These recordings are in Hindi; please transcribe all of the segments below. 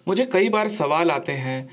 मुझे कई बार सवाल आते हैं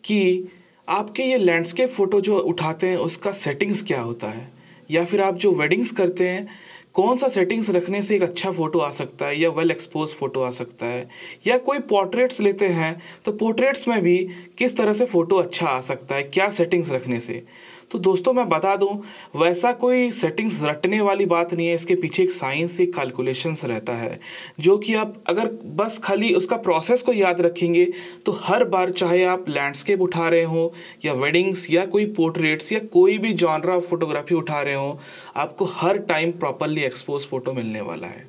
कि आपके ये लैंडस्केप फ़ोटो जो उठाते हैं उसका सेटिंग्स क्या होता है, या फिर आप जो वेडिंग्स करते हैं कौन सा सेटिंग्स रखने से एक अच्छा फ़ोटो आ सकता है या वेल एक्सपोज फ़ोटो आ सकता है, या कोई पोर्ट्रेट्स लेते हैं तो पोर्ट्रेट्स में भी किस तरह से फ़ोटो अच्छा आ सकता है, क्या सेटिंग्स रखने से। तो दोस्तों मैं बता दूं, वैसा कोई सेटिंग्स रटने वाली बात नहीं है। इसके पीछे एक साइंस, एक कैलकुलेशंस रहता है, जो कि आप अगर बस खाली उसका प्रोसेस को याद रखेंगे तो हर बार, चाहे आप लैंडस्केप उठा रहे हो या वेडिंग्स या कोई पोर्ट्रेट्स या कोई भी जॉनरा ऑफ फोटोग्राफी उठा रहे हो, आपको हर टाइम प्रॉपरली एक्सपोज फोटो मिलने वाला है।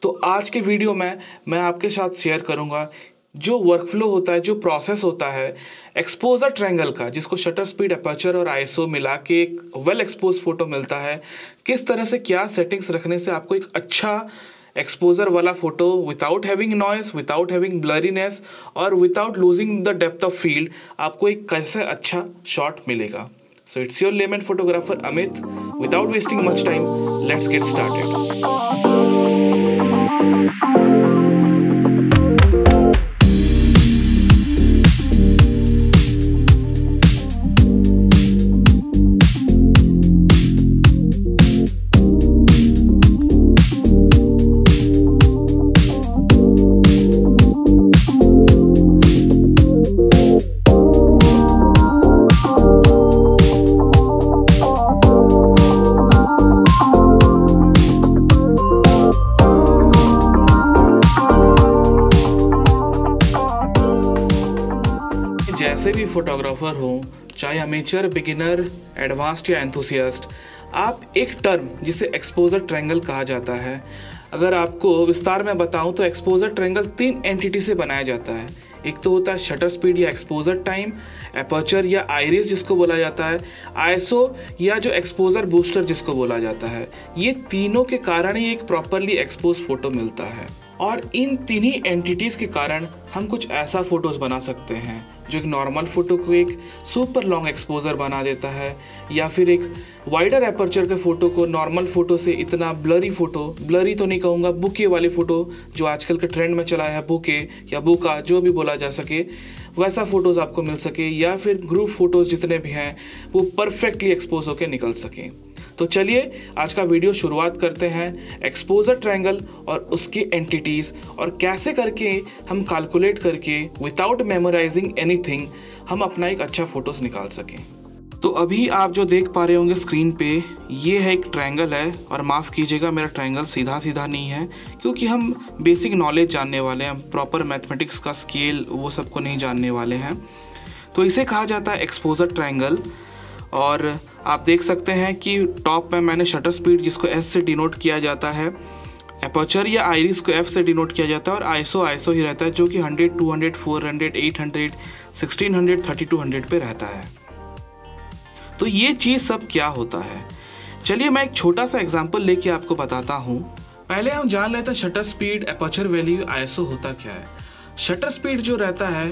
तो आज के वीडियो में मैं आपके साथ शेयर करूंगा जो वर्कफ्लो होता है, जो प्रोसेस होता है एक्सपोजर ट्रायंगल का, जिसको शटर स्पीड, अपर्चर और आईएसओ मिला के एक वेल एक्सपोज फोटो मिलता है। किस तरह से क्या सेटिंग्स रखने से आपको एक अच्छा एक्सपोजर वाला photo without having noise, without having blurriness और without losing the depth of field आपको एक कैसे अच्छा शॉट मिलेगा। So it's your lemon photographer Amit. Without wasting much time, let's get started. जैसे भी फोटोग्राफर हो, चाहे अमेचर, बिगिनर, एडवांस्ड या एंथुसियास्ट, आप एक टर्म जिसे एक्सपोजर ट्रायंगल कहा जाता है, अगर आपको विस्तार में बताऊं तो एक्सपोजर ट्रायंगल 3 एंटिटी से बनाया जाता है। एक तो होता है शटर स्पीड या एक्सपोजर टाइम, अपर्चर या आइरिस जिसको बोला जाता है, आईएसओ या जो एक्सपोजर बूस्टर जिसको बोला जाता है। ये तीनों के कारण ही एक प्रॉपरली एक्सपोज फोटो मिलता है, और इन तीनों एंटिटीज के कारण हम कुछ ऐसा फोटोज बना सकते हैं जो एक नॉर्मल फोटो को एक सुपर लॉन्ग एक्सपोजर बना देता है, या फिर एक वाइडर एपर्चर के फोटो को नॉर्मल फोटो से इतना ब्लरी फोटो, ब्लरी तो नहीं कहूँगा, बुके वाली फोटो जो आजकल के ट्रेंड में चला है, बुके या बुका जो भी बोला जा सके, वैसा फोटोज आपको मिल सके, या फिर ग्रुप फोटोज जितने भी हैं वो परफेक्टली एक्सपोज होकर निकल सकें। तो चलिए आज का वीडियो शुरुआत करते हैं एक्सपोजर ट्रायंगल और उसकी एंटिटीज़, और कैसे करके हम कैलकुलेट करके विदाउट मेमोराइजिंग एनीथिंग हम अपना एक अच्छा फोटोज निकाल सकें। तो अभी आप जो देख पा रहे होंगे स्क्रीन पे, ये है एक ट्रायंगल है, और माफ़ कीजिएगा मेरा ट्रायंगल सीधा सीधा नहीं है, क्योंकि हम बेसिक नॉलेज जानने वाले हैं, हम प्रॉपर मैथमेटिक्स का स्केल वो सबको नहीं जानने वाले हैं। तो इसे कहा जाता है एक्सपोजर ट्रायंगल। और आप देख सकते हैं कि टॉप में मैंने शटर स्पीड जिसको एस से डिनोट किया जाता है, अपर्चर या आइरिस को एफ से डिनोट किया जाता है, और आईएसओ ही रहता है जो कि 100, 200, 400, 800, 1600, 3200 पे रहता है। तो ये चीज़ सब क्या होता है, चलिए मैं एक छोटा सा एग्जांपल लेके आपको बताता हूँ। पहले हम जान लेते हैं shutter speed, aperture value, ISO होता क्या है। शटर स्पीड जो रहता है,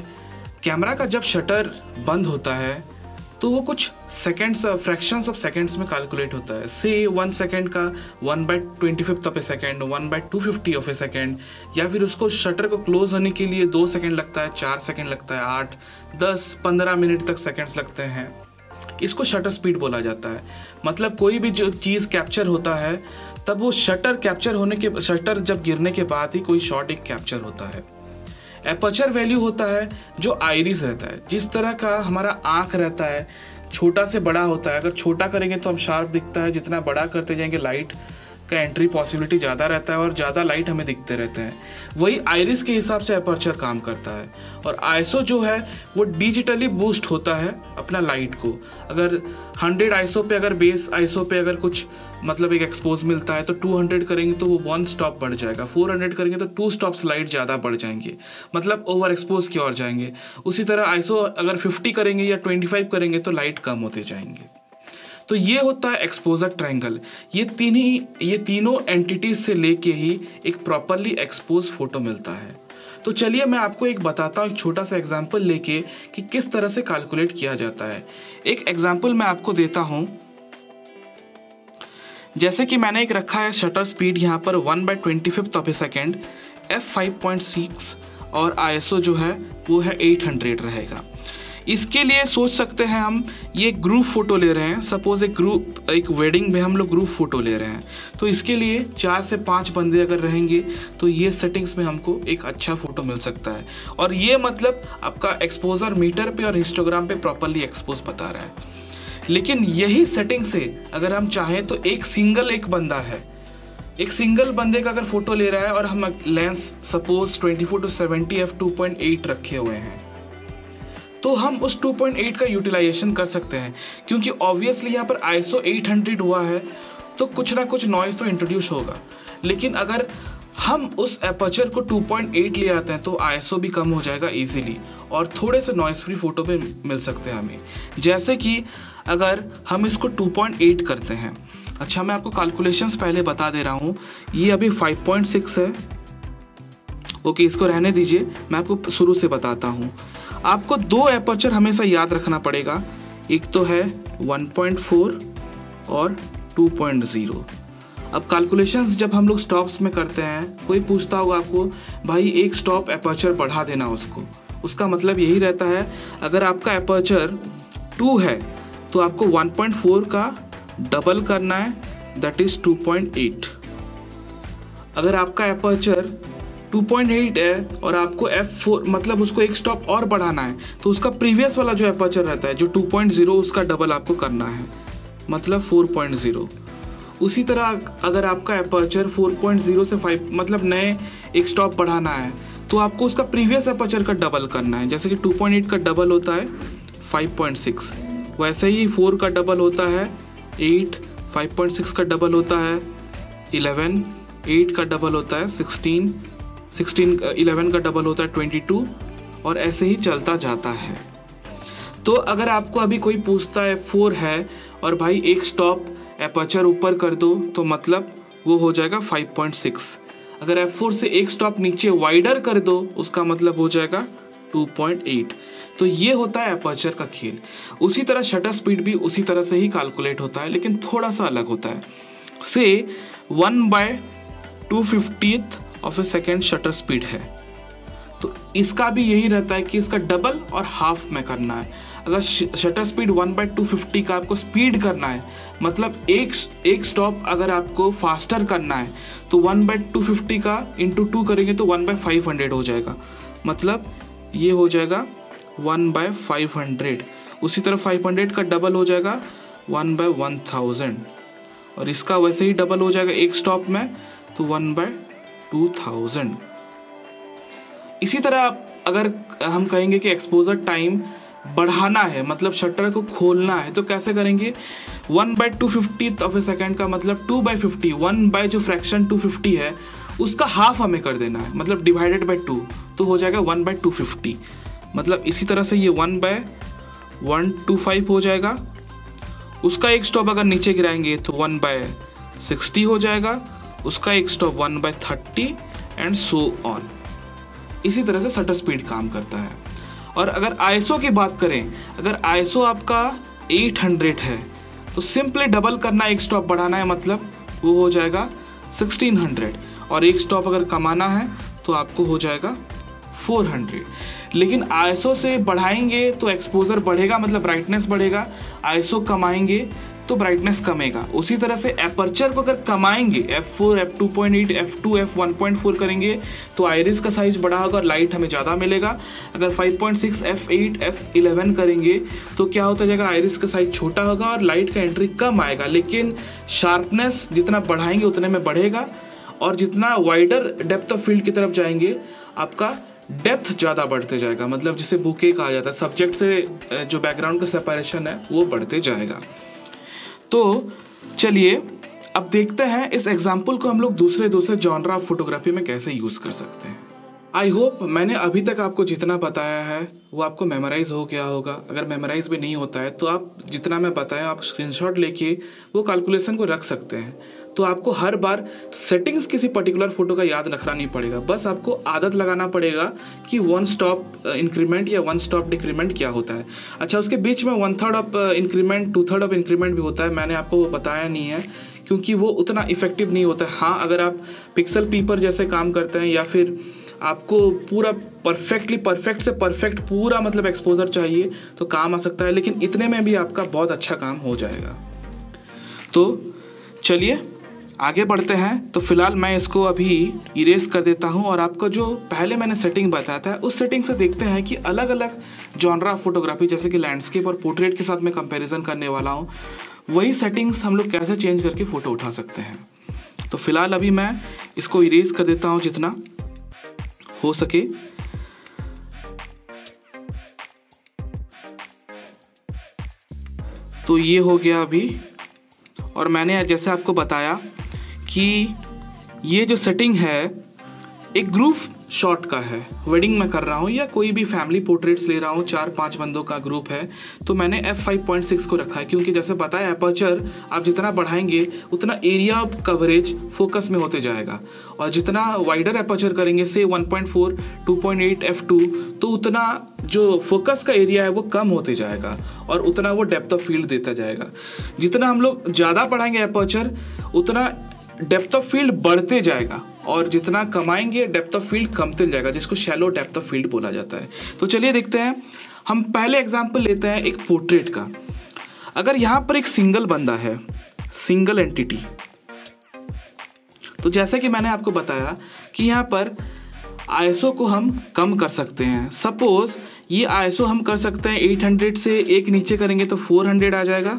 कैमरा का जब शटर बंद होता है तो वो कुछ सेकेंड्स, फ्रैक्शंस ऑफ सेकेंड्स में कैलकुलेट होता है। से 1 सेकेंड का 1/25 of A second, 1/250 of A second, या फिर उसको शटर को क्लोज होने के लिए 2 सेकेंड लगता है, 4 सेकेंड लगता है, 8, 10, 15 मिनट तक सेकेंड्स लगते हैं। इसको शटर स्पीड बोला जाता है। मतलब कोई भी जो चीज़ कैप्चर होता है तब वो शटर कैप्चर होने के, शटर जब गिरने के बाद ही कोई शॉट एक कैप्चर होता है। एपर्चर वैल्यू होता है जो आइरिस रहता है, जिस तरह का हमारा आँख रहता है, छोटा से बड़ा होता है। अगर छोटा करेंगे तो हम शार्प दिखता है, जितना बड़ा करते जाएंगे लाइट का एंट्री पॉसिबिलिटी ज़्यादा रहता है और ज़्यादा लाइट हमें दिखते रहते हैं। वही आइरिस के हिसाब से एपर्चर काम करता है। और आईएसओ जो है वो डिजिटली बूस्ट होता है अपना लाइट को। अगर 100 आईएसओ पे, अगर बेस आईएसओ पे अगर कुछ मतलब एक एक्सपोज मिलता है तो 200 करेंगे तो वो 1 स्टॉप बढ़ जाएगा, 400 करेंगे तो 2 स्टॉप्स लाइट ज़्यादा बढ़ जाएंगे, मतलब ओवर एक्सपोज की ओर जाएंगे। उसी तरह आईएसओ अगर 50 करेंगे या 25 करेंगे तो लाइट कम होते जाएंगे। तो ये होता है एक्सपोजर ट्रायंगल। ये तीनों एंटिटीज से लेके ही एक प्रॉपरली एक्सपोज फोटो मिलता है। तो चलिए मैं आपको एक बताता हूँ, एक छोटा सा एग्जांपल लेके कि किस तरह से कैलकुलेट किया जाता है। एक एग्जांपल मैं आपको देता हूँ। जैसे कि मैंने एक रखा है शटर स्पीड यहाँ पर 1/25 ऑफ ए सेकेंड, f5.6 और ISO जो है वो है 800 रहेगा। इसके लिए सोच सकते हैं हम ये ग्रुप फ़ोटो ले रहे हैं, सपोज़ एक वेडिंग में हम लोग ग्रुप फ़ोटो ले रहे हैं, तो इसके लिए 4 से 5 बंदे अगर रहेंगे तो ये सेटिंग्स में हमको एक अच्छा फ़ोटो मिल सकता है। और ये मतलब आपका एक्सपोजर मीटर पे और हिस्टोग्राम पे प्रॉपरली एक्सपोज बता रहा है। लेकिन यही सेटिंग से अगर हम चाहें तो एक सिंगल बंदे का अगर फोटो ले रहा है और हम लेंस सपोज 24-70 f2.8 रखे हुए हैं, तो हम उस 2.8 का यूटिलाइजेशन कर सकते हैं, क्योंकि ऑब्वियसली यहाँ पर ISO 800 हुआ है तो कुछ ना कुछ नॉइज़ तो इंट्रोड्यूस होगा। लेकिन अगर हम उस एपर्चर को 2.8 ले आते हैं तो ISO भी कम हो जाएगा इजीली और थोड़े से नॉइज़ फ्री फ़ोटो भी मिल सकते हैं हमें। जैसे कि अगर हम इसको 2.8 करते हैं, अच्छा मैं आपको कैलकुलेशंस पहले बता दे रहा हूँ। ये अभी 5.6 है, ओके इसको रहने दीजिए, मैं आपको शुरू से बताता हूँ। आपको 2 एपर्चर हमेशा याद रखना पड़ेगा, एक तो है 1.4 और 2.0। अब कैलकुलेशंस जब हम लोग स्टॉप्स में करते हैं, कोई पूछता होगा आपको भाई एक स्टॉप एपर्चर बढ़ा देना उसको, उसका मतलब यही रहता है अगर आपका एपर्चर 2 है तो आपको 1.4 का डबल करना है, दैट इज 2.8। अगर आपका एपर्चर 2.8 है और आपको f4 मतलब उसको एक स्टॉप और बढ़ाना है तो उसका प्रीवियस वाला जो एपर्चर रहता है जो 2.0 उसका डबल आपको करना है, मतलब 4.0। उसी तरह अगर आपका एपर्चर 4.0 से 5 मतलब नए एक स्टॉप बढ़ाना है तो आपको उसका प्रीवियस एपर्चर का डबल करना है। जैसे कि 2.8 का डबल होता है 5.6, वैसे ही 4 का डबल होता है 8, 5.6 का डबल होता है 11, 8 का डबल होता है 16, 11 का डबल होता है 22 और ऐसे ही चलता जाता है। तो अगर आपको अभी कोई पूछता है 4 है और भाई एक स्टॉप एपर्चर ऊपर कर दो तो मतलब वो हो जाएगा 5.6। अगर f4 से एक स्टॉप नीचे वाइडर कर दो उसका मतलब हो जाएगा 2.8। तो ये होता है एपर्चर का खेल। उसी तरह शटर स्पीड भी उसी तरह से ही कैलकुलेट होता है, लेकिन थोड़ा सा अलग होता है। से 1/250th of A second shutter speed है, तो इसका भी यही रहता है कि इसका डबल और हाफ में करना है। अगर शटर स्पीड 1/250 का आपको स्पीड करना है, मतलब एक स्टॉप अगर आपको फास्टर करना है तो 1/250 का इंटू 2 करेंगे तो 1/500 हो जाएगा, मतलब ये हो जाएगा 1/500। उसी तरह 500 का डबल हो जाएगा 1/1000 और इसका वैसे ही डबल हो जाएगा एक स्टॉप में तो 1/2000। इसी तरह अगर हम कहेंगे कि एक्सपोजर टाइम बढ़ाना है, मतलब शटर को खोलना है, तो कैसे करेंगे? 1/250th ऑफ ए सेकेंड का मतलब 2/50, 1 बाय जो फ्रैक्शन 250 है उसका हाफ हमें कर देना है, मतलब डिवाइडेड बाय 2 तो हो जाएगा 1/250। मतलब इसी तरह से ये 1/125 हो जाएगा। उसका एक स्टॉप अगर नीचे गिराएंगे तो 1/60 हो जाएगा, उसका एक स्टॉप 1/30 एंड सो ऑन। इसी तरह से शटर स्पीड काम करता है। और अगर ISO की बात करें, अगर ISO आपका 800 है तो सिंपली डबल करना, एक स्टॉप बढ़ाना है, मतलब वो हो जाएगा 1600 और एक स्टॉप अगर कमाना है तो आपको हो जाएगा 400। लेकिन ISO से बढ़ाएंगे तो एक्सपोजर बढ़ेगा, मतलब ब्राइटनेस बढ़ेगा, ISO कमाएंगे तो ब्राइटनेस कमेगा। उसी तरह से एपर्चर को अगर कमाएंगे, f4, f2.8, f2, f1.4 करेंगे तो आइरिस का साइज बड़ा होगा और लाइट हमें ज़्यादा मिलेगा। अगर 5.6, f8, f11 करेंगे तो क्या होता जाएगा, आइरिस का साइज छोटा होगा और लाइट का एंट्री कम आएगा, लेकिन शार्पनेस जितना बढ़ाएंगे उतने में बढ़ेगा। और जितना वाइडर डेप्थ ऑफ फील्ड की तरफ जाएंगे आपका डेप्थ ज़्यादा बढ़ते जाएगा, मतलब जिसे बुके कहा जाता है, सब्जेक्ट से जो बैकग्राउंड का सेपरेशन है वो बढ़ते जाएगा। तो चलिए अब देखते हैं इस एग्जाम्पल को हम लोग दूसरे जॉनरा ऑफ फोटोग्राफी में कैसे यूज़ कर सकते हैं। आई होप मैंने अभी तक आपको जितना बताया है वो आपको मेमोराइज हो गया होगा। अगर मेमोराइज भी नहीं होता है तो आप जितना मैं बताया आप स्क्रीनशॉट लेके वो कैलकुलेशन को रख सकते हैं। तो आपको हर बार सेटिंग्स किसी पर्टिकुलर फोटो का याद रखना नहीं पड़ेगा, बस आपको आदत लगाना पड़ेगा कि 1 स्टॉप इंक्रीमेंट या 1 स्टॉप डिक्रीमेंट क्या होता है। अच्छा, उसके बीच में 1/3 ऑफ इंक्रीमेंट, 2/3 ऑफ इंक्रीमेंट भी होता है, मैंने आपको वो बताया नहीं है क्योंकि वो उतना इफेक्टिव नहीं होता है। हाँ, अगर आप पिक्सल पीपर जैसे काम करते हैं या फिर आपको पूरा परफेक्ट से परफेक्ट पूरा मतलब एक्सपोजर चाहिए तो काम आ सकता है, लेकिन इतने में भी आपका बहुत अच्छा काम हो जाएगा। तो चलिए आगे बढ़ते हैं। तो फिलहाल मैं इसको अभी इरेज कर देता हूं और आपको जो पहले मैंने सेटिंग बताया था उस सेटिंग से देखते हैं कि अलग अलग जॉनरा ऑफ फोटोग्राफी जैसे कि लैंडस्केप और पोर्ट्रेट के साथ मैं कंपैरिजन करने वाला हूं, वही सेटिंग्स हम लोग कैसे चेंज करके फ़ोटो उठा सकते हैं। तो फिलहाल अभी मैं इसको इरेज कर देता हूं जितना हो सके। तो ये हो गया अभी, और मैंने जैसे आपको बताया कि ये जो सेटिंग है एक ग्रुप शॉट का है, वेडिंग में कर रहा हूँ या कोई भी फैमिली पोर्ट्रेट्स ले रहा हूँ, 4-5 बंदों का ग्रुप है, तो मैंने f5.6 को रखा है क्योंकि जैसे पता है अपर्चर आप जितना बढ़ाएंगे उतना एरिया ऑफ कवरेज फोकस में होते जाएगा, और जितना वाइडर अपर्चर करेंगे से 1.4, 2.8 f2, तो उतना जो फोकस का एरिया है वो कम होते जाएगा और उतना वो डेप्थ ऑफ फील्ड देता जाएगा। जितना हम लोग ज़्यादा बढ़ाएंगे अपर्चर उतना डेप्थ ऑफ फील्ड बढ़ते जाएगा, और जितना कमाएंगे डेप्थ ऑफ फील्ड कमते जाएगा, जिसको शैलो डेप्थ ऑफ फील्ड बोला जाता है। तो चलिए देखते हैं। हम पहले एग्जांपल लेते हैं एक पोर्ट्रेट का। अगर यहाँ पर एक सिंगल बंदा है, सिंगल एंटिटी, तो जैसे कि मैंने आपको बताया कि यहाँ पर आईएसओ को हम कम कर सकते हैं। सपोज ये आईएसओ हम कर सकते हैं 800 से, एक नीचे करेंगे तो 400 आ जाएगा,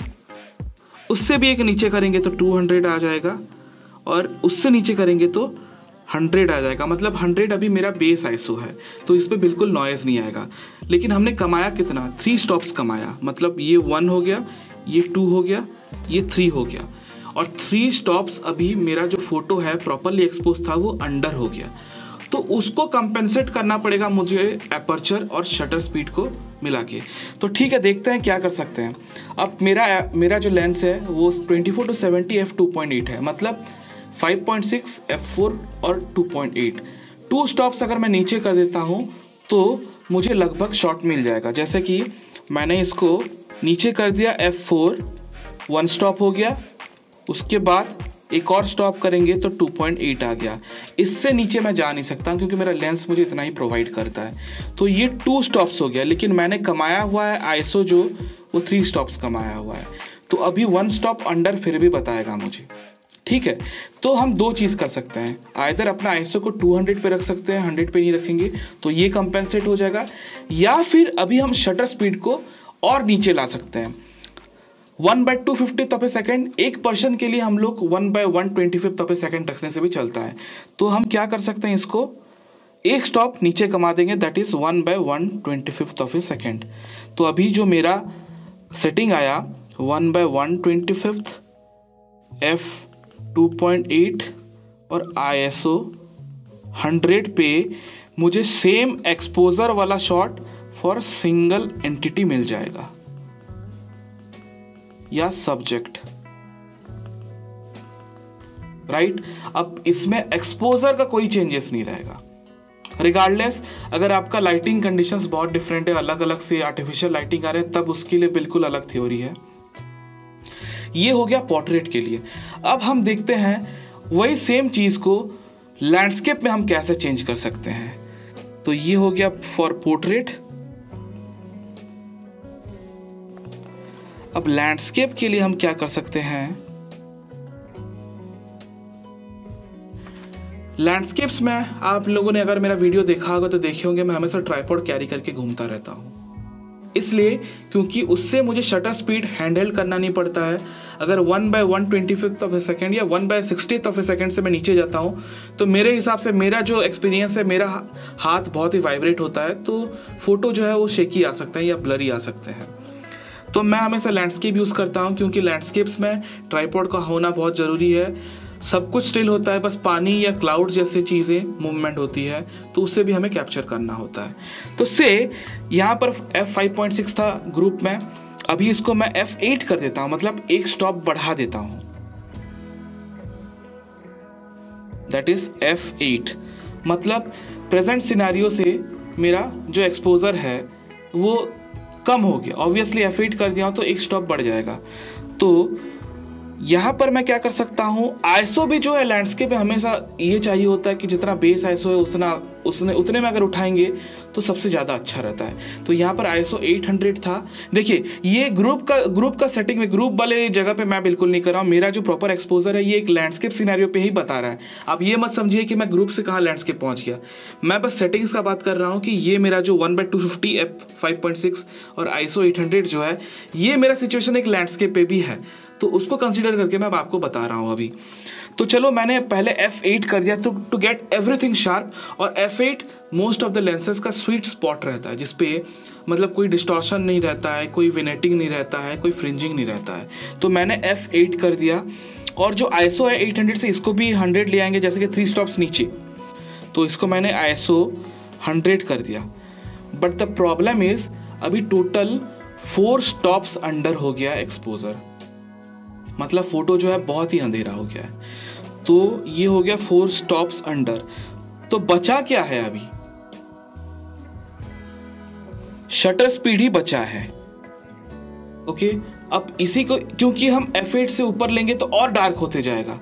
उससे भी एक नीचे करेंगे तो 200 आ जाएगा, और उससे नीचे करेंगे तो 100 आ जाएगा। मतलब 100 अभी मेरा बेस आईएसओ है, तो इस पर बिल्कुल नॉइज़ नहीं आएगा। लेकिन हमने कमाया कितना, 3 स्टॉप्स कमाया। मतलब ये 1 हो गया, ये 2 हो गया, ये 3 हो गया, और 3 स्टॉप्स अभी मेरा जो फोटो है प्रॉपरली एक्सपोज था वो अंडर हो गया। तो उसको कंपेंसेट करना पड़ेगा मुझे एपर्चर और शटर स्पीड को मिला के। तो ठीक है, देखते हैं क्या कर सकते हैं। अब मेरा जो लेंस है वो 24-70 f2.8 है, मतलब 5.6 f4 और 2.8। 2 स्टॉप्स अगर मैं नीचे कर देता हूँ तो मुझे लगभग शॉट मिल जाएगा। जैसे कि मैंने इसको नीचे कर दिया f4, 1 स्टॉप हो गया, उसके बाद एक और स्टॉप करेंगे तो 2.8 आ गया। इससे नीचे मैं जा नहीं सकता क्योंकि मेरा लेंस मुझे इतना ही प्रोवाइड करता है। तो ये 2 स्टॉप्स हो गया, लेकिन मैंने कमाया हुआ है आईएसओ जो वो 3 स्टॉप्स कमाया हुआ है, तो अभी 1 स्टॉप अंडर फिर भी बताएगा मुझे। ठीक है, तो हम 2 चीज़ कर सकते हैं, आइदर अपना आईएसओ को 200 पे रख सकते हैं, 100 पे नहीं रखेंगे तो ये कंपेंसेट हो जाएगा, या फिर अभी हम शटर स्पीड को और नीचे ला सकते हैं। 1/250th ऑफ ए सेकेंड, एक पर्सन के लिए हम लोग 1/125th ऑफ ए सेकेंड रखने से भी चलता है। तो हम क्या कर सकते हैं, इसको एक स्टॉप नीचे कमा देंगे, that is 1/125th of A second. तो अभी जो मेरा सेटिंग आया 1/125th f2.8 और ISO 100 पे मुझे सेम एक्सपोजर वाला शॉट फॉर सिंगल एंटिटी मिल जाएगा या सब्जेक्ट, राइट। अब इसमें एक्सपोजर का कोई चेंजेस नहीं रहेगा रिगार्डलेस। अगर आपका लाइटिंग कंडीशंस बहुत डिफरेंट है, अलग अलग से आर्टिफिशियल लाइटिंग आ रहे हैं, तब उसके लिए बिल्कुल अलग थ्योरी है। ये हो गया पोर्ट्रेट के लिए। अब हम देखते हैं वही सेम चीज को लैंडस्केप में हम कैसे चेंज कर सकते हैं। तो ये हो गया फॉर पोर्ट्रेट। अब लैंडस्केप के लिए हम क्या कर सकते हैं, लैंडस्केप्स में आप लोगों ने अगर मेरा वीडियो देखा होगा तो देखे होंगे मैं हमेशा ट्राइपॉड कैरी करके घूमता रहता हूं, इसलिए क्योंकि उससे मुझे शटर स्पीड हैंडल करना नहीं पड़ता है। अगर 1/125th ऑफ ए सेकेंड या 1/60th ऑफ ए सेकेंड से मैं नीचे जाता हूँ तो मेरे हिसाब से मेरा जो एक्सपीरियंस है, मेरा हाथ बहुत ही वाइब्रेट होता है, तो फोटो जो है वो शेकी आ सकता है या ब्लरी आ सकते हैं। तो मैं हमेशा लैंडस्केप यूज़ करता हूँ क्योंकि लैंडस्केप्स में ट्राइपॉड का होना बहुत ज़रूरी है। सब कुछ स्टिल होता है, बस पानी या क्लाउड जैसे चीज़ें मूवमेंट होती है, तो उससे भी हमें कैप्चर करना होता है। तो से यहाँ पर f5.6 था ग्रुप में, अभी इसको मैं f8 कर देता हूँ, मतलब एक स्टॉप बढ़ा देता हूँ, दैट इज f8। मतलब प्रेजेंट सिनेरियो से मेरा जो एक्सपोजर है वो कम हो गया। ऑब्वियसली f8 कर दिया हूँ तो एक स्टॉप बढ़ जाएगा। तो यहाँ पर मैं क्या कर सकता हूँ, आईएसओ भी जो है लैंडस्केप में हमेशा ये चाहिए होता है कि जितना बेस आईएसओ है उतने में अगर उठाएंगे तो सबसे ज़्यादा अच्छा रहता है। तो यहाँ पर आईएसओ 800 था। देखिए ये ग्रुप का सेटिंग में, ग्रुप वाले जगह पे मैं बिल्कुल नहीं कर रहा हूँ। मेरा जो प्रॉपर एक्सपोजर है ये एक लैंडस्केप सिनेरियो पे ही बता रहा है। आप ये मत समझिए कि मैं ग्रुप से कहाँ लैंडस्केप पहुँच गया। मैं बस सेटिंग्स का बात कर रहा हूँ कि ये मेरा जो 1/250 f5.6 और आईएसओ 800 जो है, ये मेरा सिचुएशन एक लैंडस्केप पे भी है, तो उसको कंसीडर करके मैं आपको बता रहा हूँ अभी। तो चलो मैंने पहले f8 कर दिया टू गेट एवरीथिंग शार्प। और f8 most of the lenses का स्वीट स्पॉट रहता है, जिसपे मतलब कोई डिस्टॉर्शन नहीं रहता है, कोई विनेटिंग नहीं रहता है, कोई फ्रिंजिंग नहीं रहता है। तो मैंने f8 कर दिया। और जो आईएसओ है 800 से इसको भी 100 ले आएंगे, जैसे कि 3 स्टॉप्स नीचे, तो इसको मैंने आईएसओ 100 कर दिया। बट द प्रॉब्लम इज अभी टोटल 4 स्टॉप्स अंडर हो गया एक्सपोजर, मतलब फोटो जो है बहुत ही अंधेरा हो गया है। तो ये हो गया 4 स्टॉप्स अंडर। तो बचा क्या है अभी, शटर स्पीड ही बचा है। ओके, अब इसी को क्योंकि हम f8 से ऊपर लेंगे तो और डार्क होते जाएगा,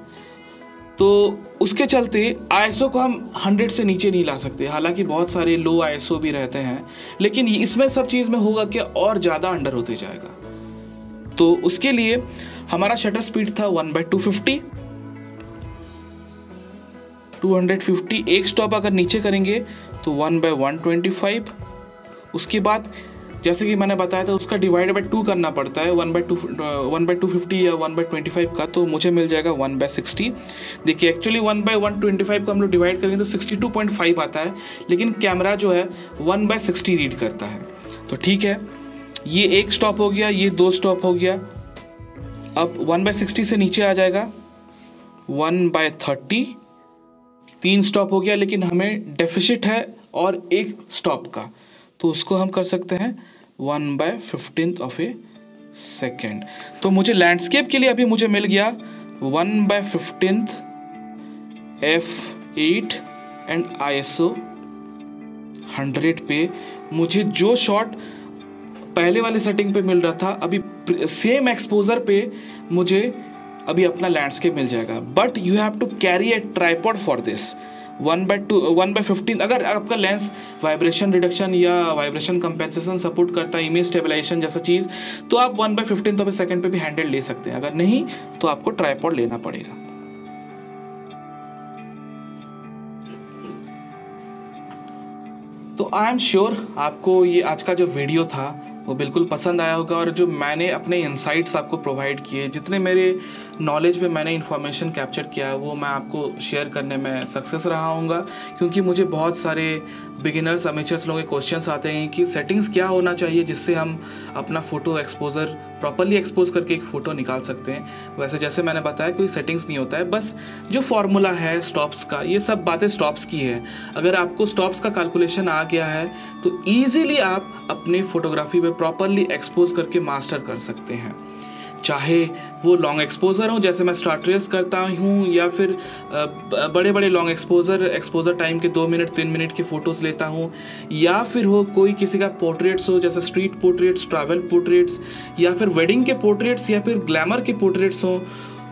तो उसके चलते आईएसओ को हम 100 से नीचे नहीं ला सकते। हालांकि बहुत सारे लो आईएसओ भी रहते हैं, लेकिन इसमें सब चीज में होगा कि और ज्यादा अंडर होते जाएगा। तो उसके लिए हमारा शटर स्पीड था 1/250, 250। एक स्टॉप अगर नीचे करेंगे तो 1/125। उसके बाद जैसे कि मैंने बताया था उसका डिवाइड बाय 2 करना पड़ता है, 1/250 या 1/25 का, तो मुझे मिल जाएगा 1/60। देखिए एक्चुअली 1/125 को हम लोग डिवाइड करेंगे तो 62.5 आता है, लेकिन कैमरा जो है 1/60 रीड करता है। तो ठीक है, ये एक स्टॉप हो गया, ये 2 स्टॉप हो गया। अब 1/60 से नीचे आ जाएगा 1/30, 3 स्टॉप हो गया, लेकिन हमें डेफिसिट है और एक स्टॉप का, तो उसको हम कर सकते हैं 1/15 ऑफ ए सेकेंड। तो मुझे लैंडस्केप के लिए अभी मुझे मिल गया 1/15 f8 एंड आईएसओ 100 पे। मुझे जो शॉट पहले वाले सेटिंग पे मिल रहा था, अभी सेम एक्सपोजर पे मुझे अभी अपना लैंडस्केप मिल जाएगा। But you have to carry a tripod for this. 1/15 अगर आपका लेंस वाइब्रेशन रिडक्शन या वाइब्रेशन कंपेंसेशन सपोर्ट करता है, इमेज स्टेबलाइजेशन जैसा चीज़, तो आप 1/15 ऑफ ए सेकेंड पे भी हैंडल ले सकते हैं। अगर नहीं तो आपको ट्राइपॉड लेना पड़ेगा। तो आई एम श्योर आपको ये आज का जो वीडियो था वो बिल्कुल पसंद आया होगा, और जो मैंने अपने इंसाइट्स आपको प्रोवाइड किए, जितने मेरे नॉलेज में मैंने इन्फॉर्मेशन कैप्चर किया है, वो मैं आपको शेयर करने में सक्सेस रहा हूँगा। क्योंकि मुझे बहुत सारे बिगिनर्स अमेचर्स लोगों के क्वेश्चंस आते हैं कि सेटिंग्स क्या होना चाहिए जिससे हम अपना फ़ोटो एक्सपोजर प्रॉपरली एक्सपोज करके एक फ़ोटो निकाल सकते हैं। वैसे जैसे मैंने बताया कोई सेटिंग्स नहीं होता है, बस जो फॉर्मूला है स्टॉप्स का, ये सब बातें स्टॉप्स की है। अगर आपको स्टॉप्स का कैलकुलेशन आ गया है तो ईजिली आप अपने फोटोग्राफी में प्रॉपरली एक्सपोज करके मास्टर कर सकते हैं। चाहे वो लॉन्ग एक्सपोजर हो जैसे मैं स्टार्ट रेस करता हूँ, या फिर बड़े बड़े लॉन्ग एक्सपोजर टाइम के 2 मिनट 3 मिनट के फ़ोटोज़ लेता हूँ, या फिर हो कोई किसी का पोर्ट्रेट्स हो जैसे स्ट्रीट पोर्ट्रेट्स, ट्रैवल पोर्ट्रेट्स, या फिर वेडिंग के पोर्ट्रेट्स, या फिर ग्लैमर के पोर्ट्रेट्स हो।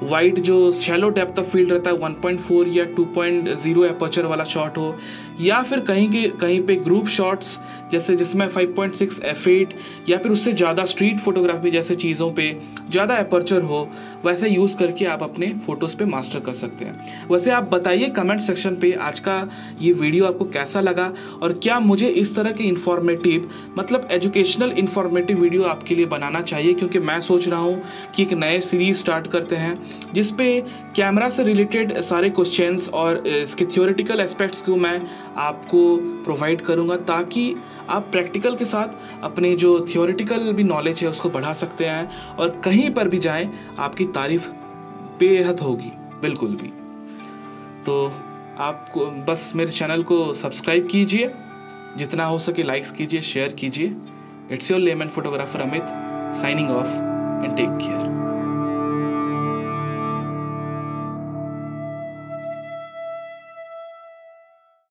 वाइड जो शैलो डेप्थ ऑफ फील्ड रहता है 1.4 या 2.0 एपर्चर वाला शॉट हो, या फिर कहीं पे ग्रुप शॉट्स जैसे जिसमें 5.6 f8 या फिर उससे ज़्यादा स्ट्रीट फोटोग्राफी जैसे चीज़ों पे ज़्यादा एपर्चर हो, वैसे यूज़ करके आप अपने फ़ोटोज़ पे मास्टर कर सकते हैं। वैसे आप बताइए कमेंट सेक्शन पे आज का ये वीडियो आपको कैसा लगा, और क्या मुझे इस तरह के इंफॉर्मेटिव मतलब एजुकेशनल इंफॉर्मेटिव वीडियो आपके लिए बनाना चाहिए, क्योंकि मैं सोच रहा हूँ कि एक नए सीरीज स्टार्ट करते हैं जिसपे कैमरा से रिलेटेड सारे क्वेश्चंस और इसके थियोरेटिकल एस्पेक्ट्स को मैं आपको प्रोवाइड करूंगा, ताकि आप प्रैक्टिकल के साथ अपने जो थियोरेटिकल भी नॉलेज है उसको बढ़ा सकते हैं, और कहीं पर भी जाएं आपकी तारीफ बेहद होगी बिल्कुल भी। तो आपको बस मेरे चैनल को सब्सक्राइब कीजिए, जितना हो सके लाइक्स कीजिए, शेयर कीजिए। It's your lemon photographer Amit signing off and take care.